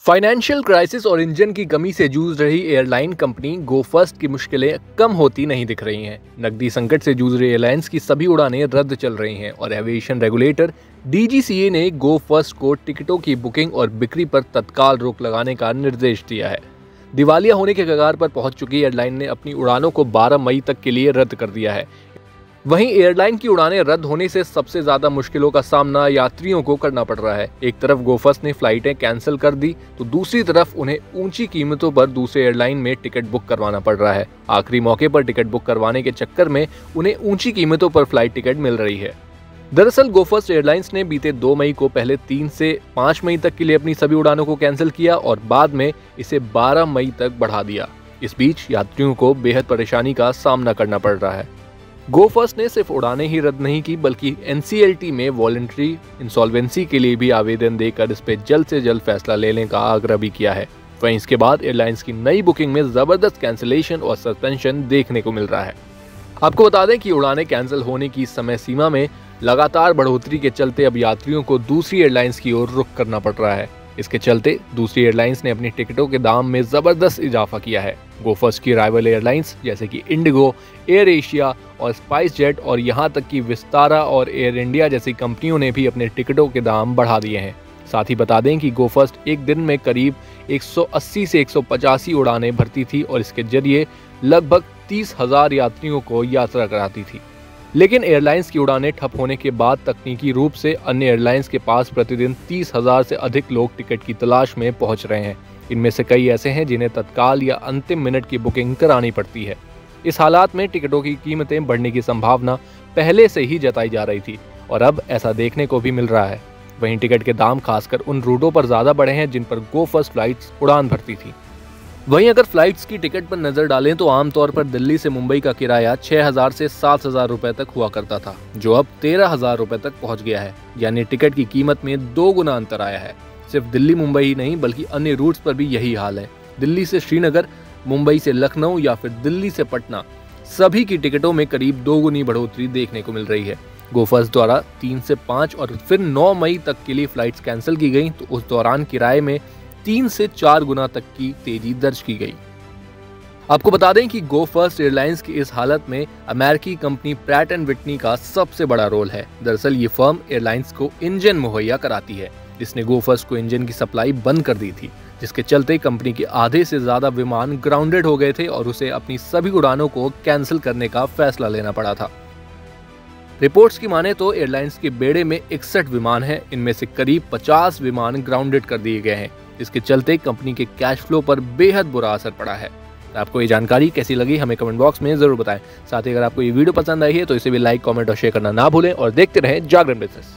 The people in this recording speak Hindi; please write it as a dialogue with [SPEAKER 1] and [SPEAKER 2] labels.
[SPEAKER 1] फाइनेंशियल क्राइसिस और इंजन की कमी से जूझ रही एयरलाइन कंपनी गो फर्स्ट की मुश्किलें कम होती नहीं दिख रही हैं। नकदी संकट से जूझ रही एयरलाइंस की सभी उड़ानें रद्द चल रही हैं और एविएशन रेगुलेटर DGCA ने गो फर्स्ट को टिकटों की बुकिंग और बिक्री पर तत्काल रोक लगाने का निर्देश दिया है। दिवालिया होने के कगार पर पहुंच चुकी एयरलाइन ने अपनी उड़ानों को 12 मई तक के लिए रद्द कर दिया है। वहीं एयरलाइन की उड़ानें रद्द होने से सबसे ज्यादा मुश्किलों का सामना यात्रियों को करना पड़ रहा है। एक तरफ गो फर्स्ट ने फ्लाइटें कैंसिल कर दी तो दूसरी तरफ उन्हें ऊंची कीमतों पर दूसरे एयरलाइन में टिकट बुक करवाना पड़ रहा है। आखिरी मौके पर टिकट बुक करवाने के चक्कर में उन्हें ऊंची कीमतों पर फ्लाइट टिकट मिल रही है। दरअसल गो फर्स्ट एयरलाइंस ने बीते 2 मई को पहले 3 से 5 मई तक के लिए अपनी सभी उड़ानों को कैंसिल किया और बाद में इसे 12 मई तक बढ़ा दिया। इस बीच यात्रियों को बेहद परेशानी का सामना करना पड़ रहा है। गो फर्स्ट ने सिर्फ उड़ानें ही रद्द नहीं की बल्कि NCLT में वॉलंटरी इंसॉल्वेंसी के लिए भी आवेदन देकर इस पे जल्द से जल्द फैसला लेने का आग्रह भी किया है। वहीं इसके बाद एयरलाइंस की नई बुकिंग में जबरदस्त कैंसिलेशन और सस्पेंशन देखने को मिल रहा है। आपको बता दें कि उड़ानें कैंसिल होने की समय सीमा में लगातार बढ़ोतरी के चलते अब यात्रियों को दूसरी एयरलाइंस की ओर रुख करना पड़ रहा है। इसके चलते दूसरी एयरलाइंस ने अपनी टिकटों के दाम में जबरदस्त इजाफा किया है। गो फर्स्ट की राइवल एयरलाइंस जैसे कि इंडिगो, एयर एशिया और स्पाइस जेट और यहाँ तक कि विस्तारा और एयर इंडिया जैसी कंपनियों ने भी अपने टिकटों के दाम बढ़ा दिए हैं। साथ ही बता दें कि गो फर्स्ट एक दिन में करीब 180 से 185 उड़ानें भरती थी और इसके जरिए लगभग 30,000 यात्रियों को यात्रा कराती थी। लेकिन एयरलाइंस की उड़ानें ठप होने के बाद तकनीकी रूप से अन्य एयरलाइंस के पास प्रतिदिन 30,000 से अधिक लोग टिकट की तलाश में पहुंच रहे हैं। इनमें से कई ऐसे हैं जिन्हें तत्काल या अंतिम मिनट की बुकिंग करानी पड़ती है। इस हालात में टिकटों की कीमतें बढ़ने की संभावना पहले से ही जताई जा रही थी और अब ऐसा देखने को भी मिल रहा है। वहीं टिकट के दाम खासकर उन रूटों पर ज्यादा बढ़े हैं जिन पर गो फर्स्ट फ्लाइट्स उड़ान भरती थी। वहीं अगर फ्लाइट्स की टिकट पर नजर डालें तो आमतौर पर दिल्ली से मुंबई का किराया 6,000 से 7,000 रुपए तक हुआ करता था, जो अब 13,000 रुपए तक पहुंच गया है। यानी टिकट की कीमत में 2 गुना अंतर आया है। सिर्फ दिल्ली मुंबई ही नहीं बल्कि अन्य रूट्स पर भी यही हाल है। दिल्ली से श्रीनगर, मुंबई से लखनऊ या फिर दिल्ली से पटना, सभी की टिकटों में करीब 2 गुनी बढ़ोतरी देखने को मिल रही है। गो फर्स्ट द्वारा 3 से 5 और फिर 9 मई तक के लिए फ्लाइट्स कैंसिल की गई तो उस दौरान किराए में 3 से 4 गुना तक की तेजी दर्ज की गई। आपको बता दें कि गो फर्स्ट एयरलाइंस की इस हालत में अमेरिकी कंपनी प्रैट एंड विटनी का सबसे बड़ा रोल है। दरअसल ये फर्म एयरलाइंस को इंजन मुहैया कराती है, जिसने गो फर्स्ट को इंजन की सप्लाई बंद कर दी थी, जिसके चलते कंपनी के आधे से ज्यादा विमान ग्राउंडेड हो गए थे और उसे अपनी सभी उड़ानों को कैंसिल करने का फैसला लेना पड़ा था। रिपोर्ट्स की माने तो एयरलाइंस के बेड़े में 61 विमान हैं। इनमें से करीब 50 विमान ग्राउंडेड कर दिए गए हैं। इसके चलते कंपनी के कैश फ्लो पर बेहद बुरा असर पड़ा है। आपको ये जानकारी कैसी लगी हमें कमेंट बॉक्स में जरूर बताएं। साथ ही अगर आपको ये वीडियो पसंद आई है तो इसे भी लाइक, कमेंट और शेयर करना ना भूलें और देखते रहें जागरण बिजनेस।